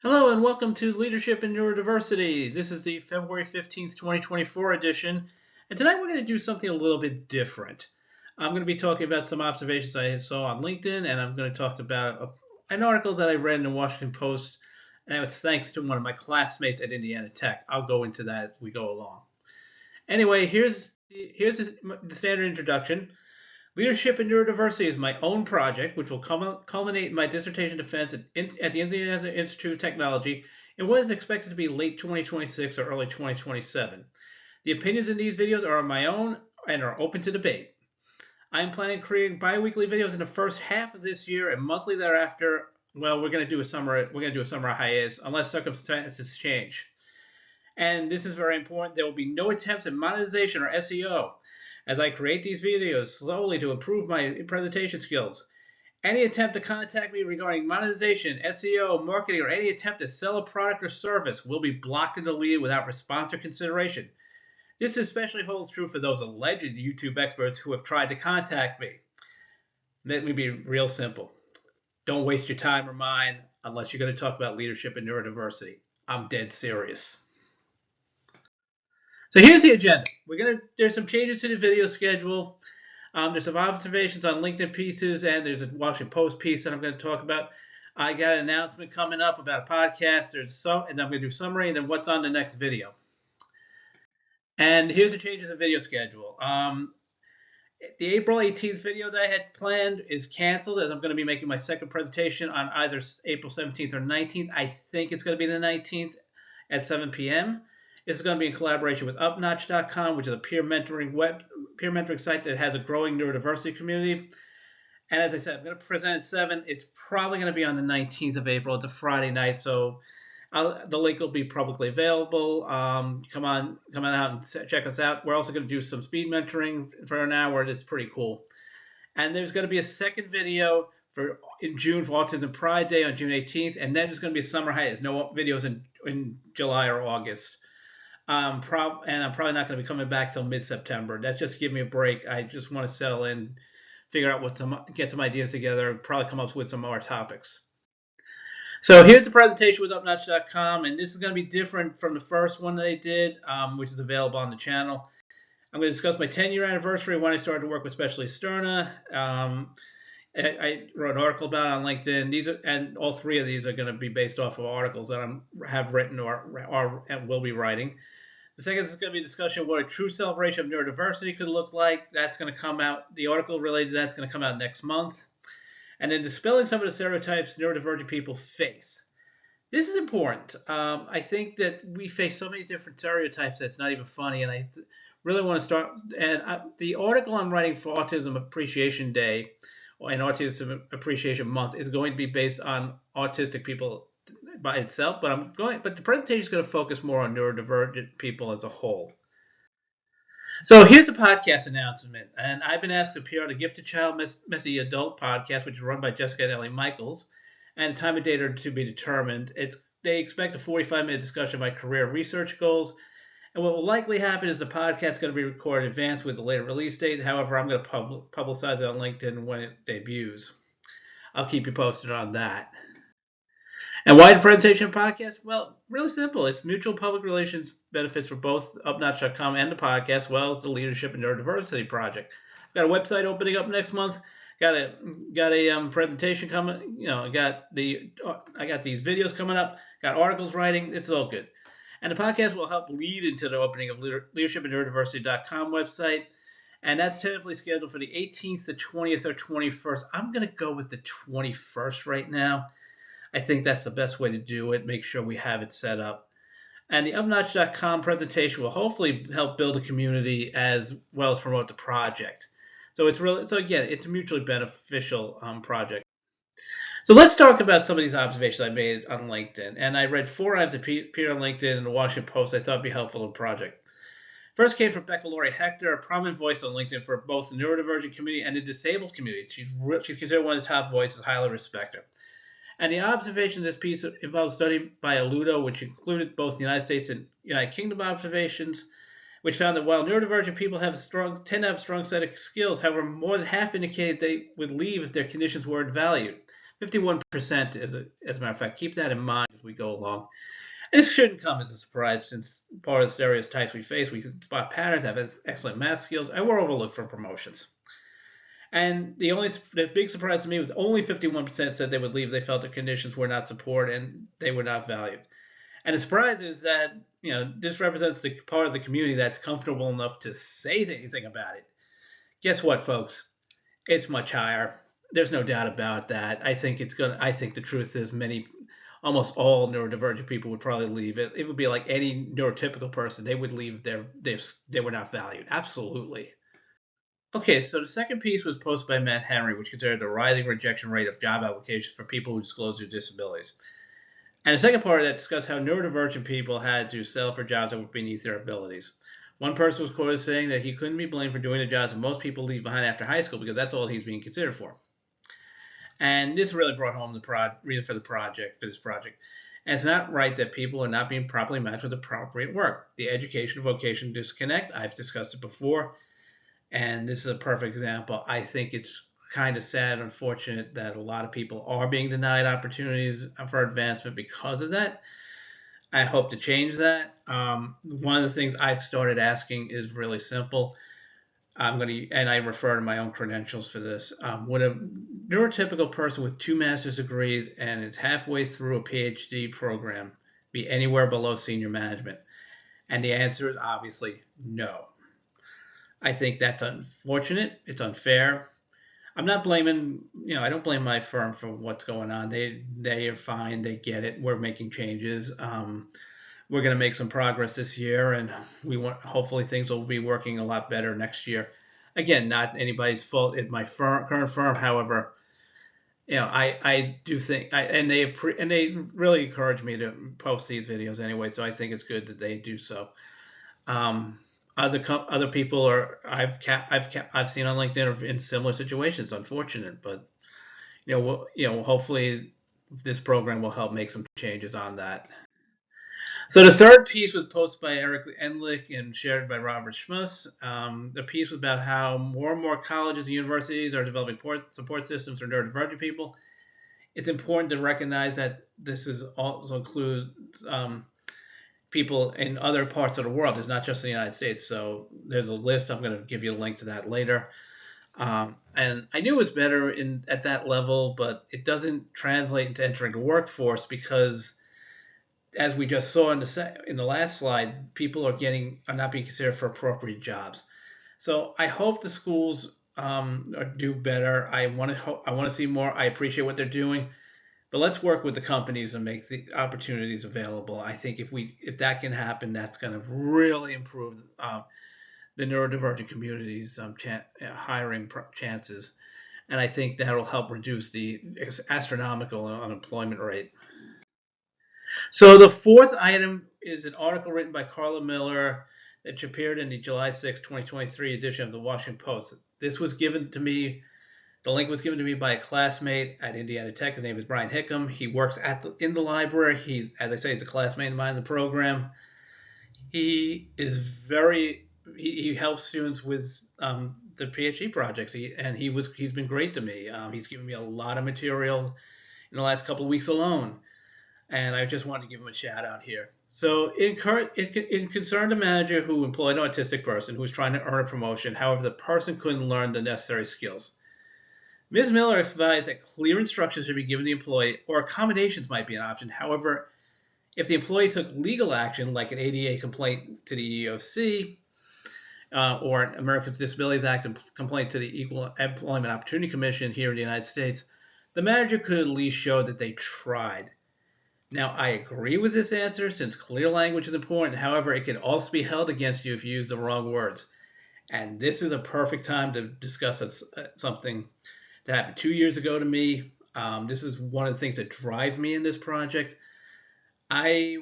Hello and welcome to Leadership and Neurodiversity. This is the February 15th, 2024 edition. And tonight we're going to do something a little bit different. I'm going to be talking about some observations I saw on LinkedIn, and I'm going to talk about an article that I read in the Washington Post, and it was thanks to one of my classmates at Indiana Tech. I'll go into that as we go along. Anyway, here's the standard introduction. Leadership and Neurodiversity is my own project, which will culminate in my dissertation defense at the Indiana Institute of Technology in what is expected to be late 2026 or early 2027. The opinions in these videos are my own and are open to debate. I am planning on creating bi-weekly videos in the first half of this year and monthly thereafter. Well, we're going to do a summer hiatus unless circumstances change. And this is very important. There will be no attempts at monetization or SEO as I create these videos slowly to improve my presentation skills. Any attempt to contact me regarding monetization, SEO, marketing, or any attempt to sell a product or service will be blocked and deleted without response or consideration. This especially holds true for those alleged YouTube experts who have tried to contact me. Let me be real simple. Don't waste your time or mine unless you're going to talk about leadership and neurodiversity. I'm dead serious. So here's the agenda. There's some changes to the video schedule. There's some observations on LinkedIn pieces, and there's a Washington Post piece that I'm going to talk about. I got an announcement coming up about a podcast. And I'm going to do a summary, and then what's on the next video. And here's the changes in video schedule. The April 18th video that I had planned is canceled, as I'm going to be making my second presentation on either April 17th or 19th. I think it's going to be the 19th at 7 p.m. This is going to be in collaboration with upnotch.com, which is a peer mentoring site that has a growing neurodiversity community. And as I said, I'm going to present at 7. It's probably going to be on the 19th of April. It's a Friday night, so the link will be publicly available. Come on out and check us out. We're also going to do some speed mentoring for an hour. It's pretty cool. And there's going to be a second video in June for Autism Pride Day on June 18th, and then there's going to be a summer hiatus. No videos in July or August. And I'm probably not going to be coming back till mid-September. That's just to give me a break. I just want to settle in, figure out get some ideas together, probably come up with some more topics. So here's the presentation with upnotch.com, and this is going to be different from the first one that I did, which is available on the channel. I'm going to discuss my 10-year anniversary when I started to work with Specialty Sterna. I wrote an article about it on LinkedIn. And all three of these are going to be based off of articles that I have written or will be writing. The second is going to be a discussion of what a true celebration of neurodiversity could look like. That's going to come out. The article related to that's going to come out next month. And then dispelling some of the stereotypes neurodivergent people face. This is important. I think that we face so many different stereotypes that's not even funny. And I really want to start. And the article I'm writing for Autism Appreciation Day and Autism Appreciation Month is going to be based on autistic people by itself, but the presentation is going to focus more on neurodivergent people as a whole. So here's a podcast announcement, and I've been asked to appear on the Gifted Child Messy Adult podcast, which is run by Jessica and Ellie Michaels, and time and date are to be determined. They expect a 45-minute discussion of my career research goals, and what will likely happen is the podcast is going to be recorded in advance with a later release date. However, I'm going to publicize it on LinkedIn when it debuts. I'll keep you posted on that. And why the presentation and podcast? Well, really simple. It's mutual public relations benefits for both upnotch.com and the podcast, as well as the Leadership and Neurodiversity project. I've got a website opening up next month. Got a presentation coming. I got these videos coming up. Got articles writing. It's all good. And the podcast will help lead into the opening of leadershipandneurodiversity.com website. And that's tentatively scheduled for the 18th, the 20th, or 21st. I'm going to go with the 21st right now. I think that's the best way to do it. Make sure we have it set up. And the upnotch.com presentation will hopefully help build a community as well as promote the project. So it's a mutually beneficial project. So let's talk about some of these observations I made on LinkedIn. And I read 4 items that appeared on LinkedIn and the Washington Post I thought would be helpful in the project. First came from Becca Laurie Hector, a prominent voice on LinkedIn for both the neurodivergent community and the disabled community. She's considered one of the top voices, highly respect her. And the observation of this piece involves a study by Aludo, which included both the United States and United Kingdom observations, which found that while neurodivergent people tend to have a strong set of skills, however, more than half indicated they would leave if their conditions weren't valued. 51% as a matter of fact. Keep that in mind as we go along. And this shouldn't come as a surprise since part of the stereotypes we face, we can spot patterns, have excellent math skills, and we're overlooked for promotions. And the big surprise to me was only 51% said they would leave if they felt the conditions were not supported and they were not valued. And the surprise is that this represents the part of the community that's comfortable enough to say anything about it. Guess what, folks? It's much higher. There's no doubt about that. I think the truth is almost all neurodivergent people would probably leave. It would be like any neurotypical person. They would leave if they were not valued. Absolutely. Okay, so the second piece was posted by Matt Henry, which considered the rising rejection rate of job applications for people who disclose their disabilities. And the second part of that discussed how neurodivergent people had to settle for jobs that were beneath their abilities. One person was quoted saying that he couldn't be blamed for doing the jobs that most people leave behind after high school because that's all he's being considered for. And this really brought home the reason for this project. And it's not right that people are not being properly matched with appropriate work. The education and vocation disconnect, I've discussed it before, and this is a perfect example. I think it's kind of sad and unfortunate that a lot of people are being denied opportunities for advancement because of that. I hope to change that. One of the things I've started asking is really simple. And I refer to my own credentials for this. Would a neurotypical person with 2 master's degrees and is halfway through a PhD program be anywhere below senior management? And the answer is obviously no. I think that's unfortunate. It's unfair. I'm not blaming, I don't blame my firm for what's going on. They are fine. They get it. We're making changes. We're going to make some progress this year, and hopefully things will be working a lot better next year. Again, not anybody's fault at my current firm. However, I do think, and they really encourage me to post these videos anyway. So I think it's good that they do so. Other people I've seen on LinkedIn are in similar situations. Unfortunate, but hopefully this program will help make some changes on that. So the third piece was posted by Eric Endlich and shared by Robert Schmuss. The piece was about how more and more colleges and universities are developing support systems for neurodivergent people. It's important to recognize that this also includes people in other parts of the world. It's not just the United States. So there's a list. I'm going to give you a link to that later. And I knew it was better at that level, but it doesn't translate into entering the workforce because, as we just saw in the last slide, people are not being considered for appropriate jobs. So I hope the schools do better. I want to see more. I appreciate what they're doing, but let's work with the companies and make the opportunities available. I think if that can happen, that's going to really improve the neurodivergent community's hiring chances, and I think that will help reduce the astronomical unemployment rate. So the fourth item is an article written by Carla Miller that appeared in the July 6, 2023 edition of the Washington Post. This was given to me, the link was given to me by a classmate at Indiana Tech. His name is Brian Hickam. He works in the library. He's a classmate of mine in the program. He helps students with the PhD projects. He's been great to me. He's given me a lot of material in the last couple of weeks alone. And I just wanted to give him a shout out here. So it concerned a manager who employed an autistic person who was trying to earn a promotion. However, the person couldn't learn the necessary skills. Ms. Miller advised that clear instructions should be given to the employee, or accommodations might be an option. However, if the employee took legal action, like an ADA complaint to the EEOC, or an Americans with Disabilities Act complaint to the Equal Employment Opportunity Commission here in the United States, the manager could at least show that they tried. Now, I agree with this answer since clear language is important. However, it can also be held against you if you use the wrong words. And this is a perfect time to discuss something that happened 2 years ago to me. This is one of the things that drives me in this project. I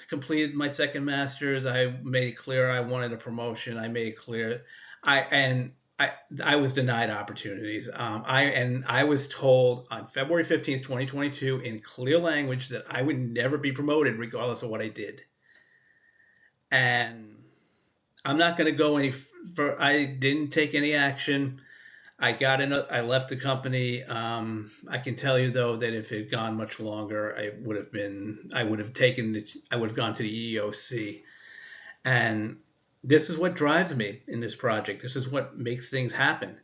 completed my second master's. I made it clear I wanted a promotion. I made it clear. I was denied opportunities. I was told on February 15th, 2022, in clear language that I would never be promoted regardless of what I did. And I'm not going to go any further. I didn't take any action. I left the company. I can tell you though that if it had gone much longer, I would have gone to the EEOC. And this is what drives me in this project. This is what makes things happen.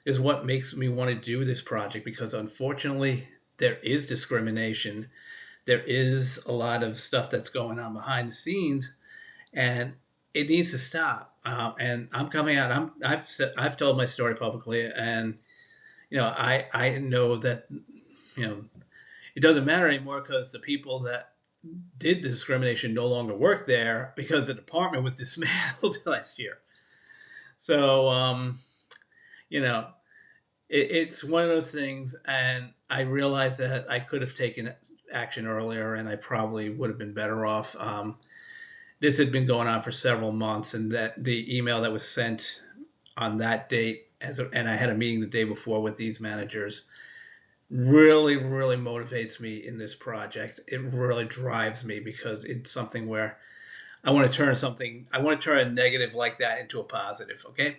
This is what makes me want to do this project, because unfortunately there is discrimination. There is a lot of stuff that's going on behind the scenes, and it needs to stop. And I'm coming out. I've told my story publicly, and I know that it doesn't matter anymore, because the people that did the discrimination no longer work there, because the department was dismantled last year. So you know, it's one of those things, and I realized that I could have taken action earlier, and I probably would have been better off. This had been going on for several months, and that the email that was sent on that date, and I had a meeting the day before with these managers, really, really motivates me in this project. It really drives me, because it's something where I want to turn a negative like that into a positive. Okay.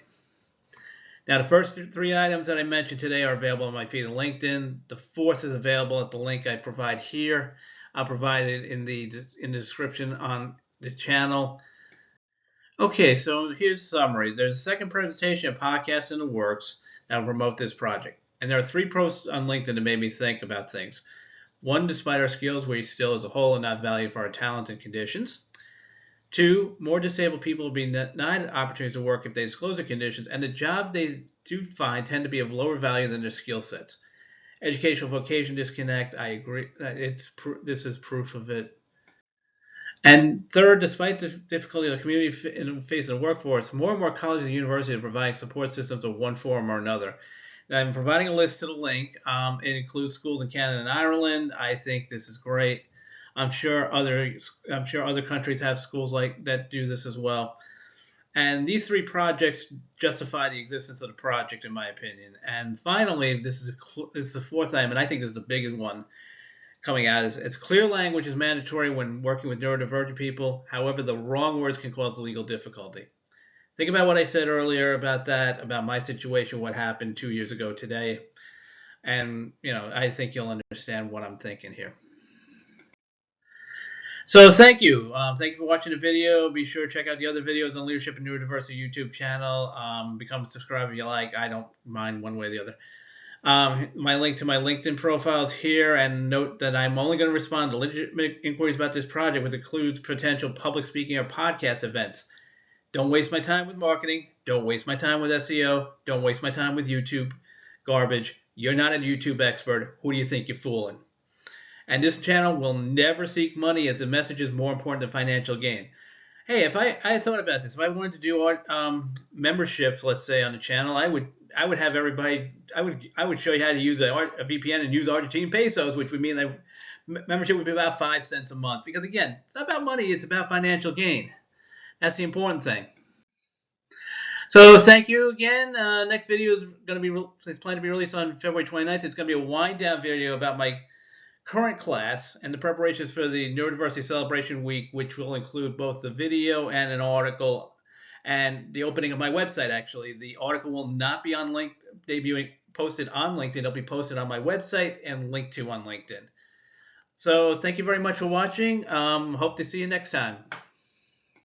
Now, the first three items that I mentioned today are available on my feed on LinkedIn. The fourth is available at the link I provide here. I'll provide it in the description on the channel. Okay, so here's a summary. There's a second presentation of podcasts in the works that will promote this project. And there are 3 posts on LinkedIn that made me think about things. 1, despite our skills, we still as a whole are not valued for our talents and conditions. 2, more disabled people will be denied opportunities to work if they disclose their conditions, and the job they do find tend to be of lower value than their skill sets. Educational vocation disconnect, I agree. This is proof of it. And 3rd, despite the difficulty of the community facing the workforce, more and more colleges and universities are providing support systems of one form or another. Now, I'm providing a list to the link. It includes schools in Canada and Ireland. I think this is great. I'm sure other countries have schools like that do this as well. And these 3 projects justify the existence of the project, in my opinion. And finally, this is the 4th item, and I think this is the biggest one coming out. It's clear language is mandatory when working with neurodivergent people. However, the wrong words can cause legal difficulty. Think about what I said earlier about my situation, what happened 2 years ago today. And, I think you'll understand what I'm thinking here. So thank you. Thank you for watching the video. Be sure to check out the other videos on Leadership and Neurodiversity YouTube channel. Become a subscriber if you like. I don't mind one way or the other. My link to my LinkedIn profile is here, and note that I'm only going to respond to legitimate inquiries about this project, which includes potential public speaking or podcast events. Don't waste my time with marketing. Don't waste my time with SEO. Don't waste my time with YouTube garbage. You're not a YouTube expert. Who do you think you're fooling? And this channel will never seek money, as the message is more important than financial gain. Hey, if I thought about this, if I wanted to do memberships, let's say, on the channel, I would have everybody. I would show you how to use a VPN and use Argentine pesos, which would mean that membership would be about 5 cents a month. Because again, it's not about money; it's about financial gain. That's the important thing. So thank you again. Next video is going to be planned to be released on February 29th. It's going to be a wind down video about my current class and the preparations for the Neurodiversity Celebration Week, which will include both the video and an article and the opening of my website. Actually, the article will not be posted on LinkedIn. It'll be posted on my website and linked to on LinkedIn. So thank you very much for watching. Hope to see you next time.